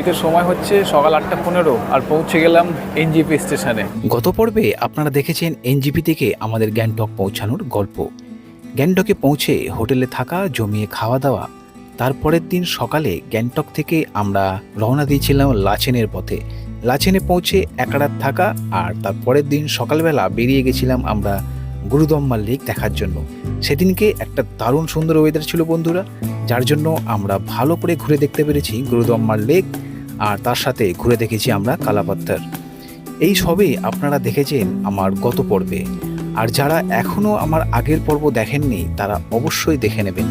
এতে সময় হচ্ছে সকাল 8:15 আর পৌঁছে গেলাম এনজিপি স্টেশনে। গত পর্বে আপনারা দেখেছেন এনজিপি থেকে আমাদের গ্যাংটক পৌঁছানোর গল্প। গ্যাংটকে পৌঁছে হোটেলে থাকা, জমিয়ে খাওয়া দাওয়া। তারপরের দিন সকালে গ্যাংটক থেকে আমরা রওনা দিয়েছিলাম লাচেনের পথে। লাচেনে পৌঁছে এক রাত থাকা, আর তারপরের দিন সকালবেলা বেরিয়ে গেছিলাম আমরা গুরুদম্মা লেক দেখার জন্য। সেদিনকে একটা দারুণ সুন্দর ওয়েদার ছিল বন্ধুরা, যার জন্য আমরা ভালো করে ঘুরে দেখতে পেরেছি গুরুদম্মার লেক, আর তার সাথে ঘুরে দেখেছি আমরা কালাপাত্থার। এই সবে আপনারা দেখেছেন আমার গত পর্বে, আর যারা এখনও আমার আগের পর্ব দেখেননি তারা অবশ্যই দেখে নেবেন।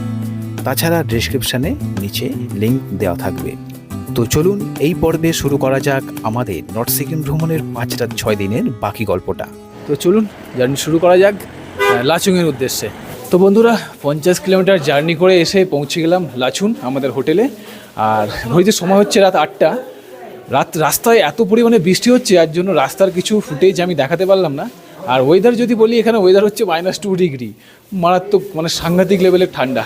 তাছাড়া ডেসক্রিপশানে নিচে লিঙ্ক দেওয়া থাকবে। তো চলুন এই পর্বে শুরু করা যাক আমাদের নর্থ সিকিম ভ্রমণের 5-6 দিনের বাকি গল্পটা। তো চলুন জার্নি শুরু করা যাক লাচুংয়ের উদ্দেশ্যে। তো বন্ধুরা 50 কিলোমিটার জার্নি করে এসে পৌঁছে গেলাম লাচুং আমাদের হোটেলে। আর ঘড়িতে সময় হচ্ছে রাত 8টা। রাস্তায় এত পরিমাণে বৃষ্টি হচ্ছে, যার জন্য রাস্তার কিছু ফুটেজ আমি দেখাতে পারলাম না। আর ওয়েদার যদি বলি, এখানে ওয়েদার হচ্ছে -2 ডিগ্রি, মারাত্মক, মানে সাংঘাতিক লেভেলের ঠান্ডা।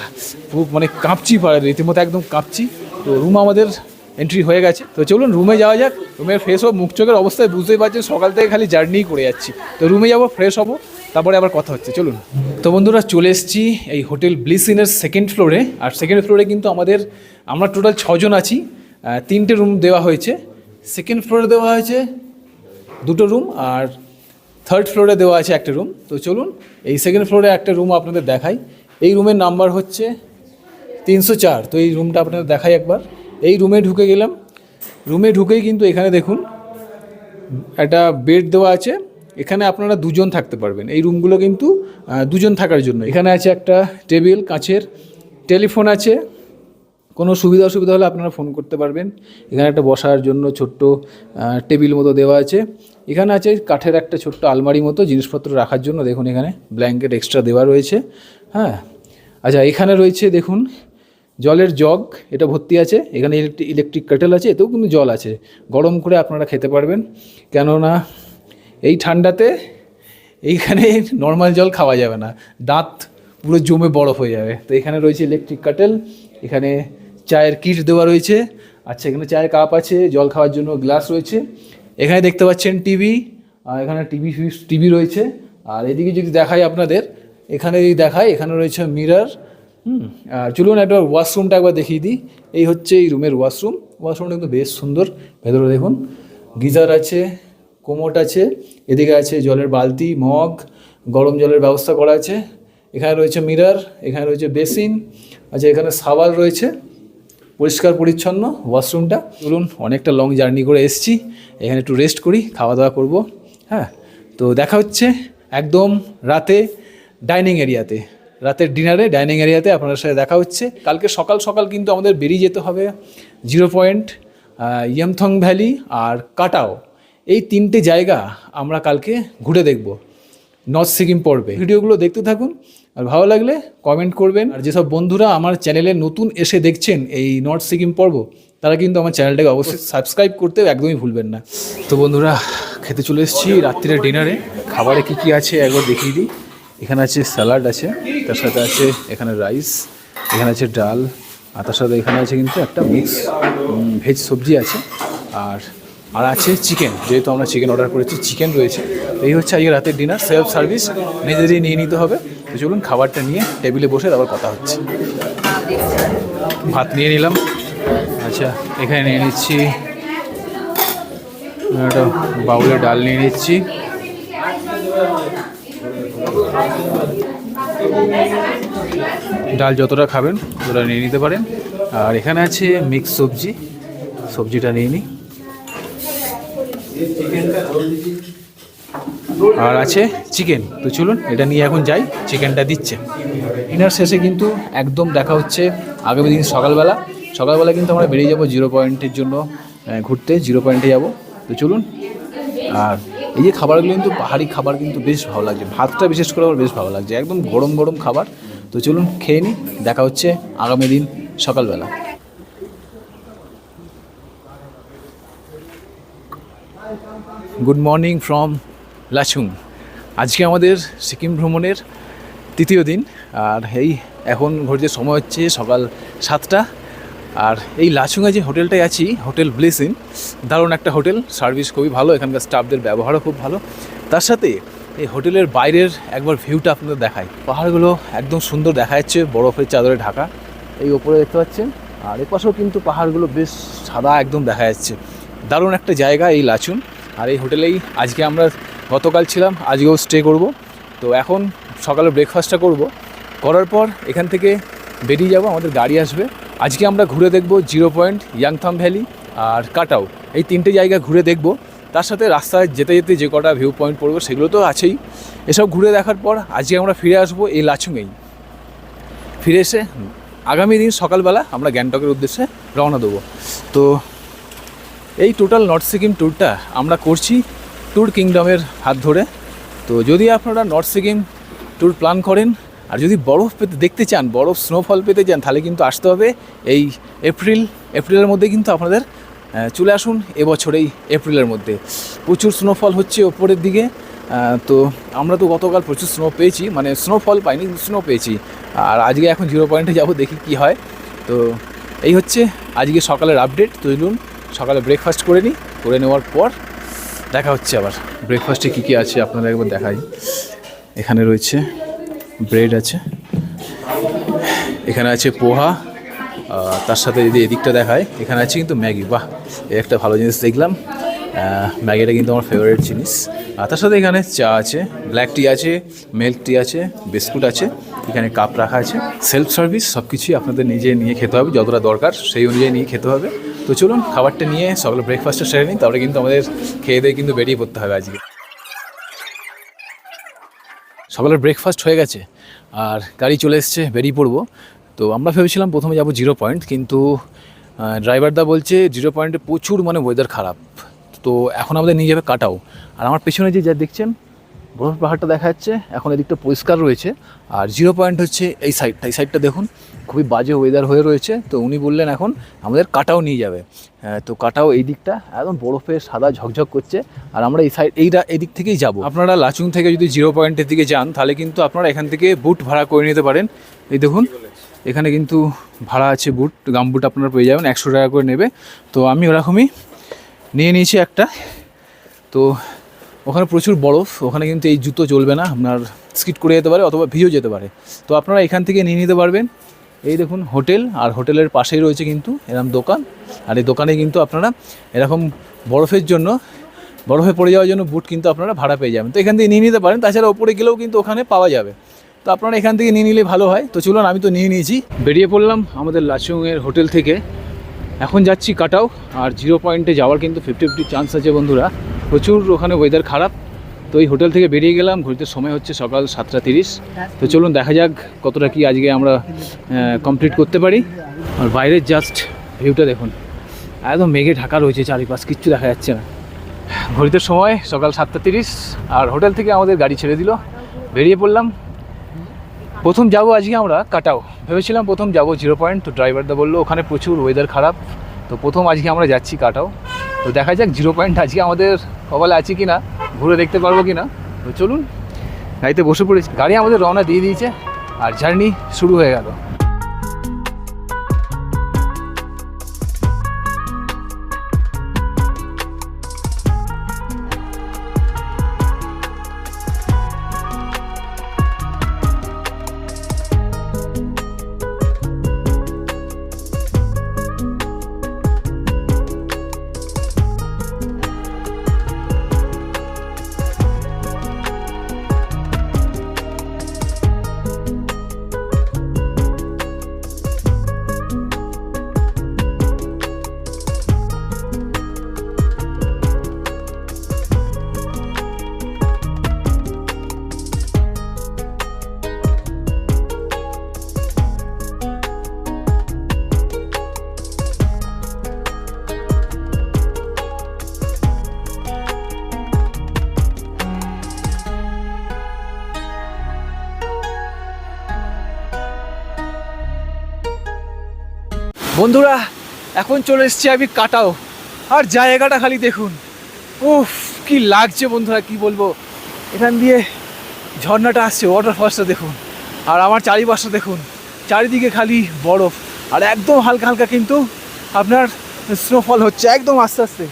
খুব মানে কাঁপছি, রীতিমতো একদম কাঁপছি। তো রুম আমাদের এন্ট্রি হয়ে গেছে। তো চলুন রুমে যাওয়া যাক। রুমের ফ্রেশ হব, মুখ চোখের অবস্থায় বুঝতেই পারছেন সকাল থেকে খালি জার্নিই করে যাচ্ছি। তো রুমে যাবো, ফ্রেশ হবো, তারপরে আবার কথা হচ্ছে। চলুন। তো বন্ধুরা চলে এসেছি এই হোটেল ব্লিস ইনের সেকেন্ড ফ্লোরে। আর সেকেন্ড ফ্লোরে কিন্তু আমরা টোটাল 6 জন আছি। 3টে রুম দেওয়া হয়েছে। সেকেন্ড ফ্লোরে দেওয়া হয়েছে 2টো রুম, আর থার্ড ফ্লোরে দেওয়া আছে 1টা রুম। তো চলুন এই সেকেন্ড ফ্লোরে একটা রুম আপনাদের দেখাই। এই রুমের নাম্বার হচ্ছে 304। তো এই রুমটা আপনাদের দেখাই একবার। এই রুমে ঢুকে গেলাম। রুমে ঢুকেই কিন্তু এখানে দেখুন একটা বেড দেওয়া আছে। এখানে আপনারা 2 জন থাকতে পারবেন। এই রুমগুলো কিন্তু 2 জন থাকার জন্য। এখানে আছে একটা টেবিল, কাঁচের, টেলিফোন আছে, কোনো সুবিধা অসুবিধা হলে আপনারা ফোন করতে পারবেন। এখানে একটা বসার জন্য ছোট্ট টেবিল মতো দেওয়া আছে। এখানে আছে কাঠের একটা ছোট্ট আলমারি মতো জিনিসপত্র রাখার জন্য। দেখুন এখানে ব্ল্যাঙ্কেট এক্সট্রা দেওয়া রয়েছে। হ্যাঁ, আচ্ছা, এখানে রয়েছে দেখুন জলের জগ, এটা ভর্তি আছে। এখানে ইলেকট্রিক কেটেল আছে, এতেও কিন্তু জল আছে, গরম করে আপনারা খেতে পারবেন। কেননা এই ঠান্ডাতে এইখানে নর্মাল জল খাওয়া যাবে না, দাঁত পুরো জমে বরফ হয়ে যাবে। তো এখানে রয়েছে ইলেকট্রিক কেটেল, এখানে চায়ের কিট দেওয়া রয়েছে। আচ্ছা, এখানে চায়ের কাপ আছে, জল খাওয়ার জন্য গ্লাস রয়েছে। এখানে দেখতে পাচ্ছেন টিভি, এখানে টিভি রয়েছে। আর এদিকে যদি দেখাই আপনাদের, এখানে রয়েছে মিরর। আর চলুন একবার ওয়াশরুমটা একবার দেখিয়ে দিই। এই হচ্ছে এই রুমের ওয়াশরুমটা কিন্তু বেশ সুন্দর। ভেতরে দেখুন গিজার আছে, কোমোট আছে, এদিকে আছে জলের বালতি, মগ, গরম জলের ব্যবস্থা করা আছে। এখানে রয়েছে মিরর, এখানে রয়েছে বেসিন। আচ্ছা, এখানে সাবান রয়েছে, পরিষ্কার পরিচ্ছন্ন ওয়াশরুমটা। চলুন, অনেকটা লং জার্নি করে এসেছি, এখানে একটু রেস্ট করি, খাওয়া দাওয়া করব। হ্যাঁ, তো দেখা হচ্ছে একদম রাতের ডিনারে ডাইনিং এরিয়াতে আপনাদের সাথে দেখা হচ্ছে। কালকে সকাল সকাল কিন্তু আমাদের বেরিয়ে যেতে হবে 0 পয়েন্ট, ইয়ামথং ভ্যালি আর কাটাও। এই 3টে জায়গা আমরা কালকে ঘুরে দেখব নর্থ সিকিম পর্বে। ভিডিওগুলো দেখতে থাকুন, আর ভালো লাগলে কমেন্ট করবেন। আর যেসব বন্ধুরা আমার চ্যানেলে নতুন এসে দেখছেন এই নর্থ সিকিম পর্ব, তারা কিন্তু আমার চ্যানেলটাকে অবশ্যই সাবস্ক্রাইব করতে একদমই ভুলবেন না। তো বন্ধুরা খেতে চলে এসেছি রাত্রির ডিনারে। খাবারে কী কী আছে একবার দেখিয়ে দিই। এখানে আছে স্যালাড আছে, তার সাথে আছে এখানে রাইস, এখানে আছে ডাল, আর তার সাথে এখানে আছে কিন্তু একটা মিক্স ভেজ সবজি আছে, আর আছে চিকেন। যেহেতু আমরা চিকেন অর্ডার করেছি, চিকেন রয়েছে। এই হচ্ছে আজকে রাতের ডিনার, সেলফ সার্ভিস, নিজেদেরই নিয়ে নিতে হবে। তো চলুন খাবারটা নিয়ে টেবিলে বসে তারপর কথা হচ্ছে। ভাত নিয়ে নিলাম। আচ্ছা, এখানে নিয়ে নিচ্ছি একটা বাউলে ডাল নিয়ে নিচ্ছি। ডাল যতটা খাবেন ততটা নিয়ে নিতে পারেন। আর এখানে আছে মিক্স সবজিটা নিয়ে নিই। আর আছে চিকেন। তো চলুন এটা নিয়ে এখন যাই, চিকেনটা দিচ্ছে। ডিনার শেষে কিন্তু একদম দেখা হচ্ছে আগামী দিন সকালবেলা কিন্তু আমরা বেরিয়ে যাব 0 পয়েন্টের জন্য ঘুরতে। 0 পয়েন্টে যাব। তো চলুন। আর এই যে খাবারগুলো কিন্তু পাহাড়ি খাবার, কিন্তু বেশ ভালো লাগছে। ভাতটা বিশেষ করে আমার বেশ ভালো লাগছে, একদম গরম গরম খাবার। তো চলুন খেয়ে নিই, দেখা হচ্ছে আগামী দিন সকালবেলা। Good morning from Lachung. আজকে আমাদের সিকিম ভ্রমণের 3য় দিন। আর এই এখন ঘড়িতে সময় হচ্ছে সকাল 7টা। আর এই লাচুংয়ে যে হোটেলটায় আছি, হোটেল ব্লেসিং, দারুণ একটা হোটেল, সার্ভিস খুবই ভালো, এখানকার স্টাফদের ব্যবহারও খুব ভালো। তার সাথে এই হোটেলের বাইরের একবার ভিউটা আপনাদের দেখায়, পাহাড়গুলো একদম সুন্দর দেখা যাচ্ছে, বরফের চাদরে ঢাকা, এই ওপরে দেখতে পাচ্ছেন। আর এপাশেও কিন্তু পাহাড়গুলো বেশ সাদা একদম দেখা যাচ্ছে, দারুণ একটা জায়গা এই লাচুং। আর এই হোটেলেই আজকে আমরা গতকাল ছিলাম, আজকেও স্টে করব। তো এখন সকালে ব্রেকফাস্টটা করব, করার পর এখান থেকে বেরিয়ে যাব, আমাদের গাড়ি আসবে। আজকে আমরা ঘুরে দেখব 0 পয়েন্ট, ইয়াংথাম ভ্যালি আর কাটাও, এই 3টে জায়গা ঘুরে দেখব। তার সাথে রাস্তায় যেতে যেতে যে কটা ভিউ পয়েন্ট পড়বো সেগুলো তো আছেই। এসব ঘুরে দেখার পর আজকে আমরা ফিরে আসবো এই লাচুংয়েই। ফিরে এসে আগামী দিন সকালবেলা আমরা গ্যাংটকের উদ্দেশ্যে রওনা দেবো। তো এই টোটাল নর্থ সিকিম ট্যুরটা আমরা করছি ট্যুর কিংডমের হাত ধরে। তো যদি আপনারা নর্থ সিকিম ট্যুর প্ল্যান করেন আর যদি বরফ পেতে দেখতে চান, বরফ স্নোফল পেতে চান, তাহলে কিন্তু আসতে হবে এই এপ্রিলের মধ্যে। কিন্তু আপনাদের চলে আসুন এবছরেই এপ্রিলের মধ্যে, প্রচুর স্নোফল হচ্ছে ওপরের দিকে। তো আমরা তো গতকাল প্রচুর স্নো পেয়েছি, মানে স্নোফল পাইনি, স্নো পেয়েছি। আর আজকে এখন 0 পয়েন্টে যাব, দেখি কি হয়। তো এই হচ্ছে আজকে সকালের আপডেট। তো চলুন সকালে ব্রেকফাস্ট করে নিই, করে নেওয়ার পর দেখা হচ্ছে আবার। ব্রেকফাস্টে কী কী আছে আপনারা একবার দেখাই। এখানে রয়েছে ব্রেড আছে, এখানে আছে পোহা, তার সাথে যদি এদিকটা দেখায় এখানে আছে কিন্তু ম্যাগি। বাহ, এই একটা ভালো জিনিস দেখলাম, ম্যাগিটা কিন্তু আমার ফেভারিট জিনিস। আর তার সাথে এখানে চা আছে, ব্ল্যাক টি আছে, মিল্ক টি আছে, বিস্কুট আছে, এখানে কাপ রাখা আছে। সেলফ সার্ভিস, সব কিছুই আপনাদের নিজে নিয়ে খেতে হবে, যতটা দরকার সেই অনুযায়ী নিয়ে খেতে হবে। তো চলুন খাবারটা নিয়ে সকালে ব্রেকফাস্টটা সেরে নিই, তারপরে কিন্তু আমাদের খেয়ে দিয়ে কিন্তু বেরিয়ে পড়তে হবে আজকে। সকালের ব্রেকফাস্ট হয়ে গেছে আর গাড়ি চলে এসছে, বেরিয়ে পড়বো। তো আমরা ভেবেছিলাম প্রথমে যাব 0 পয়েন্ট, কিন্তু ড্রাইভারদা বলছে 0 পয়েন্টে প্রচুর মানে ওয়েদার খারাপ, তো এখন আমাদের নিয়ে যাবে কাটাও। আর আমার পেছনে যে যা দেখছেন বরফ পাহাড়টা দেখা যাচ্ছে, এখন এদিকটা পরিষ্কার রয়েছে। আর 0 পয়েন্ট হচ্ছে এই সাইডটা দেখুন, খুবই বাজে ওয়েদার হয়ে রয়েছে। তো উনি বললেন এখন আমাদের কাটাও নিয়ে যাবে। তো কাটাও এই দিকটা একদম বরফে সাদা ঝকঝক করছে, আর আমরা এই দিক থেকেই যাব। আপনারা লাচুং থেকে যদি 0 পয়েন্টের দিকে যান, তাহলে কিন্তু আপনারা এখান থেকে বুট ভাড়া করে নিতে পারেন। এই দেখুন এখানে কিন্তু ভাড়া আছে, বুট, গামবুট আপনারা পেয়ে যাবেন, 100 টাকা করে নেবে। তো আমি ওরকমই নিয়ে নিয়েছি একটা। তো ওখানে প্রচুর বরফ, ওখানে কিন্তু এই জুতো চলবে না, আপনার স্কিড করে যেতে পারে অথবা ভিজেও যেতে পারে। তো আপনারা এখান থেকে নিয়ে নিতে পারবেন। এই দেখুন হোটেল, আর হোটেলের পাশেই রয়েছে কিন্তু এরকম দোকান, আর এই দোকানে কিন্তু আপনারা এরকম বরফে পড়ে যাওয়ার জন্য বুট কিন্তু আপনারা ভাড়া পেয়ে যাবেন। তো এখান থেকে নিয়ে নিতে পারেন, তাছাড়া ওপরে গেলেও কিন্তু ওখানে পাওয়া যাবে। তো আপনারা এখান থেকে নিয়ে নিলে ভালো হয়। তো চলুন, আমি তো নিয়ে নিয়েছি, বেরিয়ে পড়লাম আমাদের লাচুংয়ের হোটেল থেকে। এখন যাচ্ছি কাটাও। আর 0 পয়েন্টে যাওয়ার কিন্তু 50-50 চান্স আছে বন্ধুরা, প্রচুর ওখানে ওয়েদার খারাপ। তো এই হোটেল থেকে বেরিয়ে গেলাম, ঘুরতে সময় হচ্ছে সকাল 7:30। তো চলুন দেখা যাক কতটা কি আজকে আমরা কমপ্লিট করতে পারি। আর বাইরের জাস্ট ভিউটা দেখুন, একদম মেঘে ঢাকা রয়েছে, চারিপাশ কিচ্ছু দেখা যাচ্ছে না। ঘড়িতে সময় সকাল 7:30, আর হোটেল থেকে আমাদের গাড়ি ছেড়ে দিল, বেরিয়ে পড়লাম। প্রথম যাব আজকে আমরা কাটাও, ভেবেছিলাম প্রথম যাব 0 পয়েন্ট। তো ড্রাইভারদা বললো ওখানে প্রচুর ওয়েদার খারাপ, তো প্রথম আজকে আমরা যাচ্ছি কাটাও। তো দেখা যাক 0 পয়েন্ট আজকে আমাদের কপালে আছে কি না, ঘুরে দেখতে পারবো কি না। তো চলুন, গাড়িতে বসে পড়েছি, গাড়ি আমাদের রওনা দিয়ে দিয়েছে আর জার্নি শুরু হয়ে গেল। বন্ধুরা এখন চলে এসেছি আমি কাটাও, আর জায়গাটা খালি দেখুন, উফ কি লাগছে বন্ধুরা, কি বলবো। এখান দিয়ে ঝর্ণাটা আসছে, ওয়াটারফলসটা দেখুন, আর আমার চারিপাশটা দেখুন, চারিদিকে খালি বরফ, আর একদম হালকা হালকা কিন্তু আপনার স্নোফল হচ্ছে একদম আস্তে আস্তে।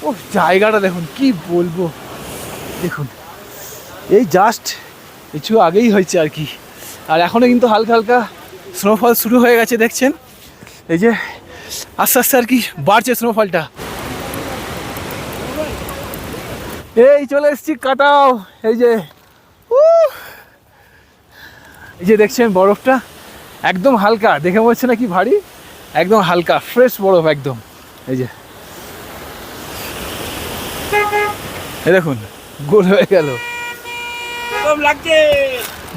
ও জায়গাটা দেখুন, কি বলবো, দেখুন এই জাস্ট কিছু আগেই হয়েছে আর কি, আর এখনও কিন্তু হালকা হালকা স্নোফল শুরু হয়ে গেছে দেখছেন। এই যে আস্তে আস্তে আর কি বাড়ছে স্নোফলটা। এই চলে এসেছি কাটাও, এই যে এই যে দেখছেন বরফটা একদম হালকা, দেখে মনে হচ্ছে না কি ভারী, একদম হালকা ফ্রেশ বরফ একদম। এই যে এই দেখুন গোল হয়ে গেল,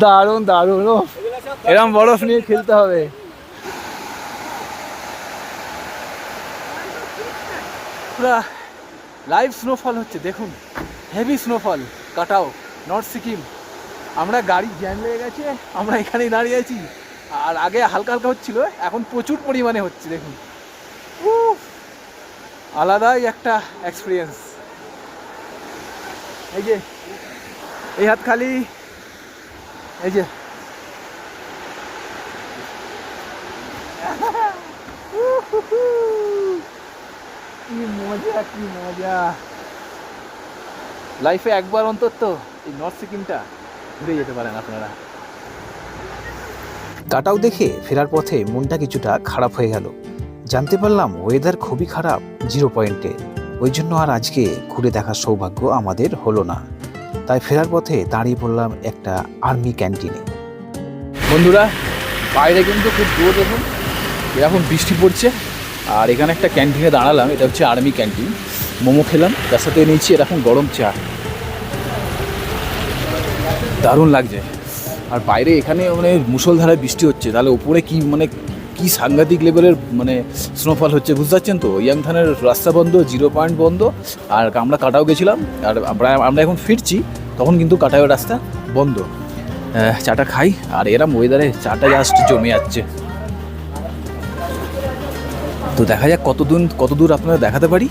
দারুণ দারুণ। ও এরকম বরফ নিয়ে খেলতে হবে। পুরা লাইভ স্নোফল হচ্ছে দেখুন, হেভি স্নোফল কাটাও নর্থ সিকিম। আমরা গাড়ি জ্যাম লেগে গেছে, আমরা এখানেই দাঁড়িয়ে আছি, আর আগে হালকা হালকা হচ্ছিল, এখন প্রচুর পরিমাণে হচ্ছে দেখুন। আলাদাই একটা এক্সপিরিয়েন্স। এই যে এই হাত খালি, এই যে কি মজা, কি মজা। লাইফে একবার অন্তত এই নর্থ সিকিমটা ঘুরে যেতে পারেন আপনারা। কাটাও দেখে ফেরার পথে মনটা কিছুটা খারাপ হয়ে গেল। জানতে পারলাম ওয়েদার খুবই খারাপ 0 পয়েন্টে, ওই জন্য আর আজকে ঘুরে দেখার সৌভাগ্য আমাদের হলো না। তাই ফেরার পথে দাঁড়িয়ে পড়লাম একটা আর্মি ক্যান্টিনে। বন্ধুরা বাইরে কিন্তু খুব জোর দেখুন, এরকম বৃষ্টি পড়ছে, আর এখানে একটা ক্যান্টিনে দাঁড়ালাম, এটা হচ্ছে আর্মি ক্যান্টিন। মোমো খেলাম, তার সাথে নিয়েছি এরকম গরম চা, দারুণ লাগছে। আর বাইরে এখানে মানে মুষলধারায় বৃষ্টি হচ্ছে, তাহলে ওপরে কি মানে কি সাংঘাতিক লেভেলের মানে স্নোফল হচ্ছে, বুঝতে পারছেন তো। ইয়াংথানের রাস্তা বন্ধ, 0 পয়েন্ট বন্ধ, আর আমরা কাটাও গেছিলাম, আর আমরা এখন ফিরছি, তখন কিন্তু কাটাও রাস্তা বন্ধ। চাটা খাই, আর এরম ওয়েদারে চাটা জাস্ট জমে যাচ্ছে। তো দেখা যাক কত দূর আপনারা দেখাতে পারি,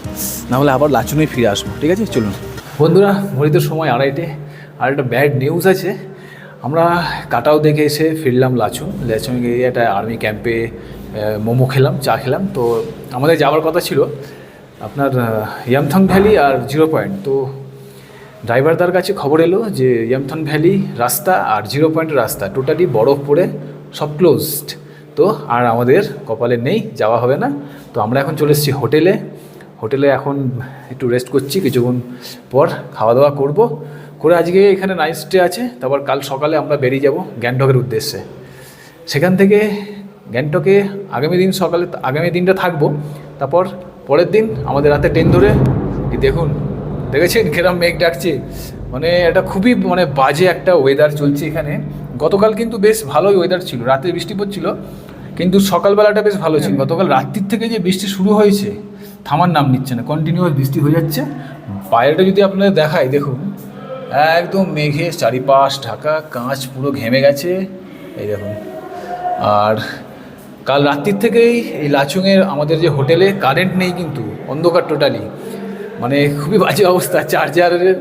না হলে আবার লাচুনে ফিরে আসবো। ঠিক আছে, চলুন বন্ধুরা। ঘড়িতে সময় 2:30, আর একটা ব্যাড নিউজ আছে। আমরা কাটাও দেখে এসে ফিরলাম লাচুং এরিয়াটা, আর্মি ক্যাম্পে মোমো খেলাম, চা খেলাম। তো আমাদের যাওয়ার কথা ছিল আপনার ইয়ামথং ভ্যালি আর 0 পয়েন্ট। তো ড্রাইভারদার কাছে খবর এলো যে ইয়ামথং ভ্যালি রাস্তা আর 0 পয়েন্টের রাস্তা টোটালি বরফ পড়ে সব ক্লোজড। তো আর আমাদের কপালে নেই, যাওয়া হবে না। তো আমরা এখন চলে এসেছি হোটেলে এখন একটু রেস্ট করছি, কিছুক্ষণ পর খাওয়া দাওয়া করে আজকে এখানে নাইট স্টে আছে। তারপর কাল সকালে আমরা বেরিয়ে যাব গ্যাংটকের উদ্দেশ্যে। সেখান থেকে গ্যাংটকে আগামী দিনটা থাকবো, তারপর পরের দিন আমাদের রাতে ট্রেন ধরে। দেখেছেন কিরম মেঘ ডাকছে, মানে এটা খুবই মানে বাজে একটা ওয়েদার চলছে এখানে। গতকাল কিন্তু বেশ ভালোই ওয়েদার ছিল, রাতে বৃষ্টি পড়ছিল, কিন্তু সকালবেলাটা বেশ ভালো ছিল। গতকাল রাত্রির থেকে যে বৃষ্টি শুরু হয়েছে, থামার নাম নিচ্ছে না, কন্টিনিউয়াস বৃষ্টি হয়ে যাচ্ছে। বাইরেটা যদি আপনাদের দেখাই, দেখুন একদম মেঘে চারিপাশ ঢাকা, কাঁচ পুরো ঘেমে গেছে, এই দেখুন। আর কাল রাত্রির থেকেই এই লাচুংয়ের আমাদের যে হোটেলে কারেন্ট নেই, কিন্তু অন্ধকার টোটালি, মানে খুবই বাজে অবস্থা। চার্জারের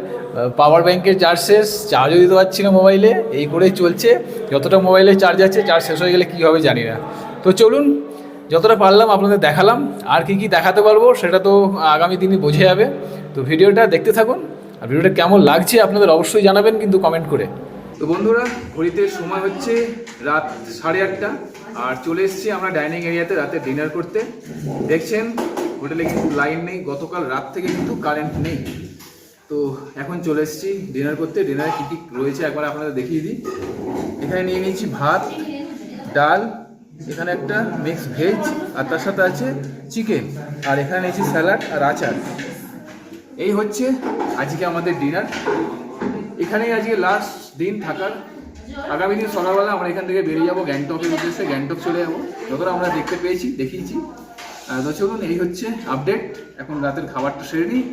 পাওয়ার ব্যাংকের চার্জ শেষ, চার্জও দিতে পারছি না মোবাইলে, এই করেই চলছে। যতটা মোবাইলে চার্জ আছে, চার্জ শেষ হয়ে গেলে কী হবে জানি না। তো চলুন, যতটা পারলাম আপনাদের দেখালাম, আর কি দেখাতে পারবো সেটা তো আগামী দিনে বোঝা যাবে। তো ভিডিওটা দেখতে থাকুন, আর ভিডিওটা কেমন লাগছে আপনাদের অবশ্যই জানাবেন কিন্তু কমেন্ট করে। তো বন্ধুরা ঘড়িতে সময় হচ্ছে রাত 8:30, আর চলে এসেছি আমরা ডাইনিং এরিয়াতে রাতে ডিনার করতে। দেখছেন হোটেলে কিন্তু লাইন নেই, গতকাল রাত থেকে কিন্তু কারেন্ট নেই। তো এখন চলে এসেছি ডিনার করতে। ডিনারে কী কী রয়েছে একবার আপনাদের দেখিয়ে দিই। এখানে নিয়ে নিয়েছি ভাত, ডাল, এখানে একটা মিক্স ভেজ, আর তার সাথে আছে চিকেন, আর এখানে নিয়েছি স্যালাড আর আচার। এই হচ্ছে আজকে আমাদের ডিনার। এখানেই আজকে লাস্ট দিন থাকার। আগামী দিন সকালবেলা আমরা এখান থেকে বেরিয়ে যাবো গ্যাংটকের উদ্দেশ্যে, গ্যাংটক চলে যাবো, যতটা আমরা দেখতে দেখিয়েছি। তো চলুন, এই হচ্ছে আপডেট। এখন রাতের খাবারটা সেরে নিই,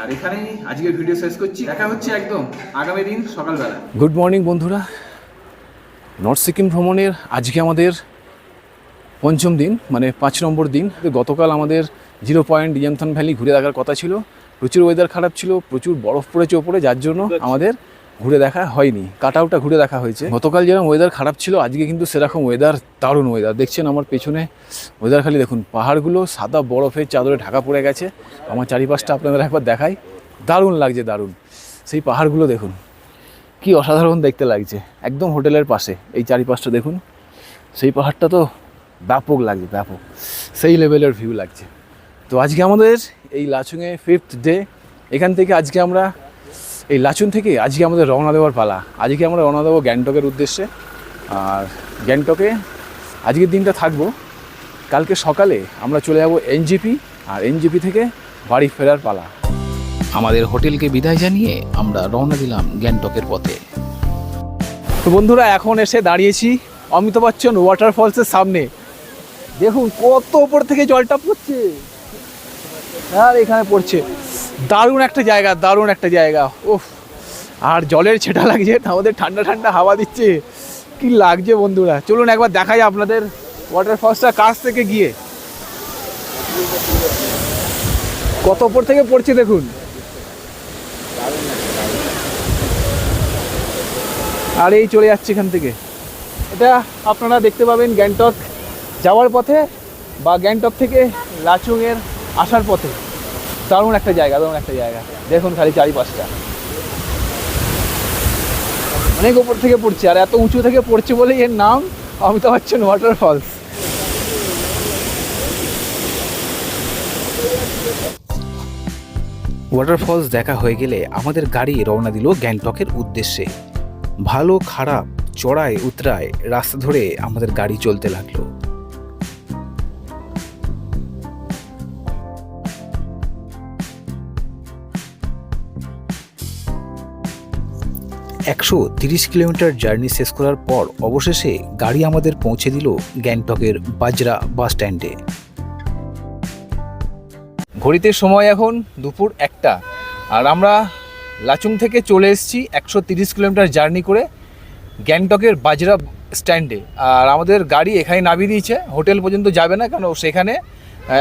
আর এখানেই আজকের ভিডিও শেষ করছি। দেখা হচ্ছে একদম আগামী দিন সকালবেলা। গুড মর্নিং বন্ধুরা। নর্থ সিকিম ভ্রমণের আজকে আমাদের 5ম দিন, মানে 5 নম্বর দিন। গতকাল আমাদের 0 পয়েন্ট ইয়ামথং ভ্যালি ঘুরে দেখার কথা ছিল। প্রচুর ওয়েদার খারাপ ছিল, প্রচুর বরফ পড়েছে ওপরে, যার জন্য আমাদের ঘুরে দেখা হয়নি, কাট আউটটা ঘুরে দেখা হয়েছে। গতকাল যেরকম ওয়েদার খারাপ ছিল, আজকে কিন্তু সেরকম ওয়েদার, দারুণ ওয়েদার। দেখছেন আমার পেছনে ওয়েদার, খালি দেখুন পাহাড়গুলো সাদা বরফের চাদরে ঢাকা পড়ে গেছে। আমার চারিপাশটা আপনাদের একবার দেখাই, দারুণ লাগছে, দারুণ। সেই পাহাড়গুলো দেখুন কি অসাধারণ দেখতে লাগছে, একদম হোটেলের পাশে। এই চারিপাশটা দেখুন, সেই পাহাড়টা তো ব্যাপক লাগছে, ব্যাপক, সেই লেভেলের ভিউ লাগছে। তো আজকে আমাদের এই লাচুংয়ে 5th ডে। এখান থেকে আজকে আমরা এই লাচুং থেকে আজকে আমাদের রওনা দেওয়ার পালা। আজকে আমরা রওনা দেবো গ্যাংটকের উদ্দেশ্যে। আর গ্যাংটকে আজকের দিনটা থাকবো। কালকে সকালে আমরা চলে যাব এনজিপি, আর এনজিপি থেকে বাড়ি ফেরার পালা। আমাদের হোটেলকে বিদায় জানিয়ে আমরা রওনা দিলাম গ্যাংটকের পথে। তো বন্ধুরা, এখন এসে দাঁড়িয়েছি অমিতাভ বচ্চন ওয়াটারফলসের সামনে। দেখুন কত ওপর থেকে জলটা পড়ছে, আর এখানে পড়ছে। দারুণ একটা জায়গা, দারুণ একটা জায়গা। ওফ, আর জলের ছেটা লাগছে, আমাদের ঠান্ডা ঠান্ডা হাওয়া দিচ্ছে, কি লাগছে বন্ধুরা। চলুন একবার দেখাই আপনাদের ওয়াটারফলসটা কাছ থেকে গিয়ে। কত ওপর থেকে পড়ছে দেখুন। আর এই চলে যাচ্ছে এখান থেকে। এটা আপনারা দেখতে পাবেন গ্যাংটক যাওয়ার পথে বা গ্যাংটক থেকে লাচুংয়ের আসার পথে। দারুণ একটা জায়গা, দারুণ একটা জায়গা। দেখুন খালি চারিপাশটা অনেক ওপর থেকে পড়ছে, আর এত উঁচু থেকে পড়ছে বলেই এর নাম অমিতাভ বচ্চন ওয়াটারফলস। ওয়াটারফলস দেখা হয়ে গেলে আমাদের গাড়ি রওনা দিল গ্যাংটকের উদ্দেশ্যে। ভালো খারাপ চড়াই উতরায় রাস্তা ধরে আমাদের গাড়ি চলতে লাগলো। একশো 30 কিলোমিটার জার্নি শেষ করার পর অবশেষে গাড়ি আমাদের পৌঁছে দিল গ্যাংটকের বাজরা বাস স্ট্যান্ডে। ঘড়িতে সময় এখন দুপুর 1টা, আর আমরা লাচুং থেকে চলে এসেছি 130 কিলোমিটার জার্নি করে গ্যাংটকের বাজরা স্ট্যান্ডে। আর আমাদের গাড়ি এখানে নামিয়ে দিয়েছে, হোটেল পর্যন্ত যাবে না, কারণ সেখানে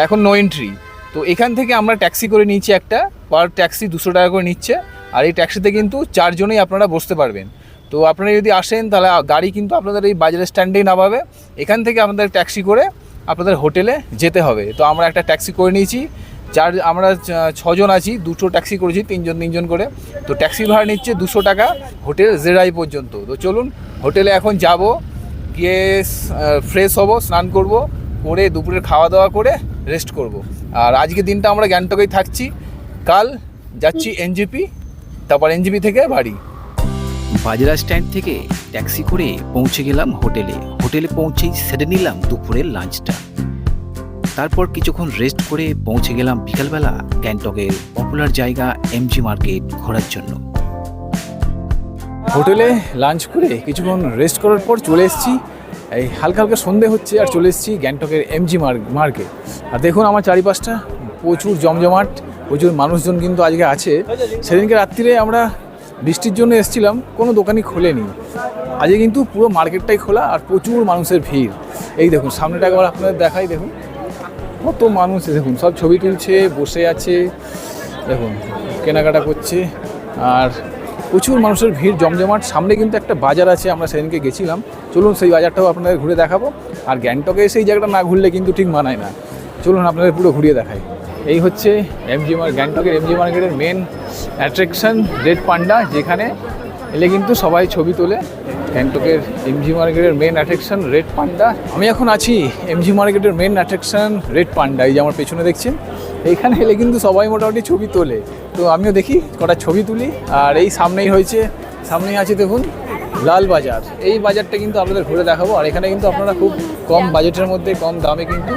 এখন নো এন্ট্রি। তো এখান থেকে আমরা ট্যাক্সি করে নিয়েছি একটা, পার ট্যাক্সি 200 টাকা করে নিচ্ছে। আর এই ট্যাক্সিতে কিন্তু 4 জনেই আপনারা বসতে পারবেন। তো আপনারা যদি আসেন তাহলে গাড়ি কিন্তু আপনাদের এই বাজার স্ট্যান্ডেই নামাবে। এখান থেকে আপনাদের ট্যাক্সি করে আপনাদের হোটেলে যেতে হবে। তো আমরা একটা ট্যাক্সি করে নিয়েছি, আমরা 6 জন আছি, 2টো ট্যাক্সি করেছি, 3 জন 3 জন করে। তো ট্যাক্সি ভাড়া নিচ্ছে 200 টাকা হোটেল জেরাই পর্যন্ত। তো চলুন হোটেলে এখন যাব, গিয়ে ফ্রেশ হব, স্নান করব, করে দুপুরের খাওয়া দাওয়া করে রেস্ট করব। আর আজকে দিনটা আমরা গ্যাংটকেই থাকছি, কাল যাচ্ছি এনজিপি, তারপর এনজিপি থেকে বাড়ি। বাজরা স্ট্যান্ড থেকে ট্যাক্সি করে পৌঁছে গেলাম হোটেলে। হোটেলে পৌঁছেই সেরে নিলাম দুপুরের লাঞ্চটা। তারপর কিছুক্ষণ রেস্ট করে পৌঁছে গেলাম বিকালবেলা গ্যাংটকের পপুলার জায়গা এমজি মার্কেট ঘোরার জন্য। হোটেলে লাঞ্চ করে কিছুক্ষণ রেস্ট করার পর চলে এসেছি, এই হালকা হালকা সন্ধে হচ্ছে, আর চলে এসেছি গ্যাংটকের এমজি মার্কেট। আর দেখুন আমার চারিপাশটা প্রচুর জমজমাট, প্রচুর মানুষজন কিন্তু আজকে আছে। সেদিনকে রাত্রিরে আমরা বৃষ্টির জন্য এসেছিলাম, কোনো দোকানই খোলেনি। আজকে কিন্তু পুরো মার্কেটটাই খোলা, আর প্রচুর মানুষের ভিড়। এই দেখুন সামনেটা একবার আপনাদের দেখাই, দেখুন কত মানুষ, দেখুন সব ছবি তুলছে, বসে আছে, দেখুন কেনাকাটা করছে, আর প্রচুর মানুষের ভিড় জমজমাট। সামনে কিন্তু একটা বাজার আছে, আমরা সেদিনকে গেছিলাম। চলুন সেই বাজারটাও আপনাদের ঘুরে দেখাবো। আর গ্যাংটকে সেই জায়গাটা না ঘুরলে কিন্তু ঠিক মানায় না। চলুন আপনাদের পুরো ঘুরিয়ে দেখাই। এই হচ্ছে গ্যাংটকের এমজি মার্কেটের মেন অ্যাট্রাকশন রেড পান্ডা, যেখানে এলে কিন্তু সবাই ছবি তোলে। গ্যাংটকের এমজি মার্কেটের মেন অ্যাট্রাকশন রেড পান্ডা। আমি এখন আছি এমজি মার্কেটের মেন অ্যাট্রাকশন রেড পান্ডা, এই যে আমার পেছনে দেখছেন। এইখানে এলে কিন্তু সবাই মোটামুটি ছবি তোলে, তো আমিও দেখি কটা ছবি তুলি। আর এই সামনেই আছে দেখুন লাল বাজার। এই বাজারটা কিন্তু আপনাদের ঘুরে দেখাবো। আর এখানে কিন্তু আপনারা খুব কম বাজেটের মধ্যে, কম দামে কিন্তু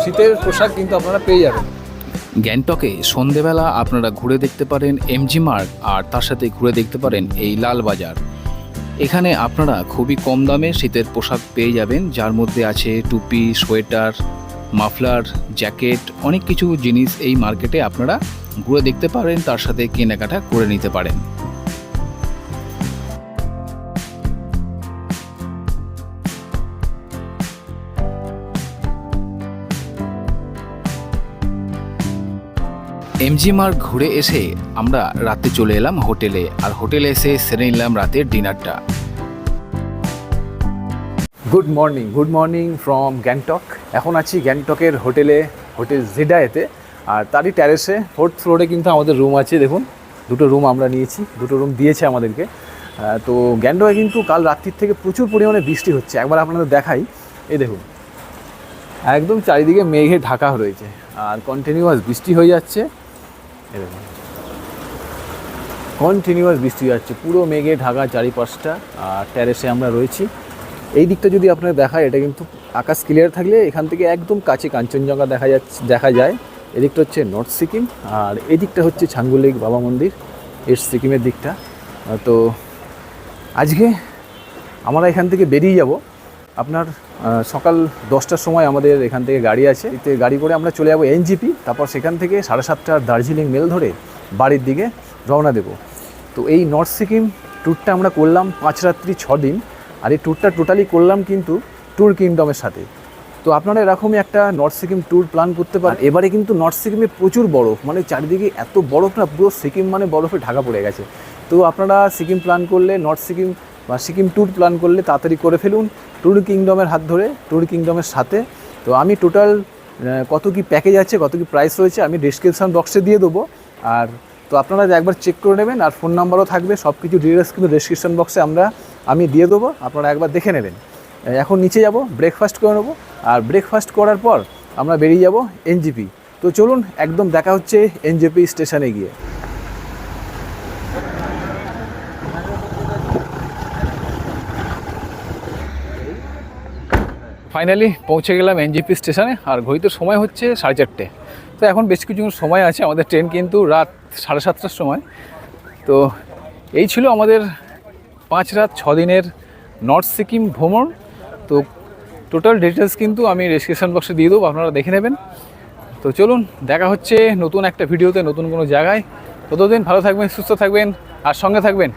শীতের পোশাক কিন্তু আপনারা পেয়ে যাবেন। গ্যাংটকে সন্ধেবেলা আপনারা ঘুরে দেখতে পারেন এমজি মার্ট, আর তার সাথে ঘুরে দেখতে পারেন এই লাল বাজার। এখানে আপনারা খুবই কম দামে শীতের পোশাক পেয়ে যাবেন, যার মধ্যে আছে টুপি, সোয়েটার, মাফলার, জ্যাকেট, অনেক কিছু জিনিস এই মার্কেটে আপনারা ঘুরে দেখতে পারেন, তার সাথে কেনাকাটা করে নিতে পারেন। এমজি মার্গ ঘুরে এসে আমরা রাতে চলে এলাম হোটেলে, আর হোটেলে এসে সেরে নিলাম রাতের ডিনারটা। Good morning from Gangtok. এখন আছি গ্যাংটকের হোটেল জেডায়েতে, আর তারই ট্যারেসে 4th ফ্লোরে কিন্তু আমাদের রুম আছে। দেখুন, দুটো রুম আমরা নিয়েছি, দুটো রুম দিয়েছে আমাদেরকে। তো গ্যাংটকে কিন্তু কাল রাত্রির থেকে প্রচুর পরিমাণে বৃষ্টি হচ্ছে। একবার আপনাদের দেখাই, এই দেখুন একদম চারিদিকে মেঘে ঢাকা রয়েছে আর কন্টিনিউয়াস বৃষ্টি হয়ে যাচ্ছে। এই দেখুন কন্টিনিউয়াস বৃষ্টি যাচ্ছে, পুরো মেঘে ঢাকা চারিপাশটা। আর ট্যারেসে আমরা রয়েছি। এই দিকটা যদি আপনার দেখায়, এটা কিন্তু আকাশ ক্লিয়ার থাকলে এখান থেকে একদম কাছে কাঞ্চনজঙ্ঘা দেখা যায়। এদিকটা হচ্ছে নর্থ সিকিম, আর এই দিকটা হচ্ছে ছাঙ্গু লেক বাবা মন্দির, ইস্ট সিকিমের দিকটা। তো আজকে আমরা এখান থেকে বেরিয়ে যাব আপনার সকাল 10টার সময়। আমাদের এখান থেকে গাড়ি আছে, এতে গাড়ি করে আমরা চলে যাবো এনজিপি। তারপর সেখান থেকে 7:30টার দার্জিলিং মেল ধরে বাড়ির দিকে রওনা দেব। তো এই নর্থ সিকিম ট্যুরটা আমরা করলাম 5 রাত্রি 6 দিন, আর এই ট্যুরটা টোটালি করলাম কিন্তু ট্যুর কিংডমের সাথে। তো আপনারা এরকমই একটা নর্থ সিকিম ট্যুর প্ল্যান করতে পারেন। এবারে কিন্তু নর্থ সিকিমে প্রচুর বরফ, মানে চারিদিকে এত বরফ না, পুরো সিকিম মানে বরফে ঢাকা পড়ে গেছে। তো আপনারা সিকিম প্ল্যান করলে, নর্থ সিকিম বা সিকিম ট্যুর প্ল্যান করলে তাড়াতাড়ি করে ফেলুন ট্যুর কিংডমের হাত ধরে, ট্যুর কিংডমের সাথে। তো আমি টোটাল কত কি প্যাকেজ আছে, কত কি প্রাইস রয়েছে আমি ডেসক্রিপশন বক্সে দিয়ে দেবো। আর তো আপনারা একবার চেক করে নেবেন, আর ফোন নাম্বারও থাকবে, সব কিছু ডিটেলস কিন্তু ডেসক্রিপশন বক্সে আমি দিয়ে দেবো, আপনারা একবার দেখে নেবেন। এখন নিচে যাব, ব্রেকফাস্ট করে নেবো, আর ব্রেকফাস্ট করার পর আমরা বেরিয়ে যাব এনজিপি। তো চলুন, একদম দেখা হচ্ছে এনজিপি স্টেশনে গিয়ে। ফাইনালি পৌঁছে গেলাম এনজিপি স্টেশনে, আর ঘড়িতে সময় হচ্ছে 4:30। তো এখন বেশ কিছুক্ষণ সময় আছে, আমাদের ট্রেন কিন্তু রাত 7:30টার সময়। তো এই ছিল আমাদের 5 রাত 6 দিনের নর্থ সিকিম ভ্রমণ। তো টোটাল ডিটেলস কিন্তু আমি ডেসক্রিপশন বক্সে দিয়ে দেবো, আপনারা দেখে নেবেন। তো চলুন, দেখা হচ্ছে নতুন একটা ভিডিওতে, নতুন কোনো জায়গায়। ততদিন ভালো থাকবেন, সুস্থ থাকবেন, আর সঙ্গে থাকবেন।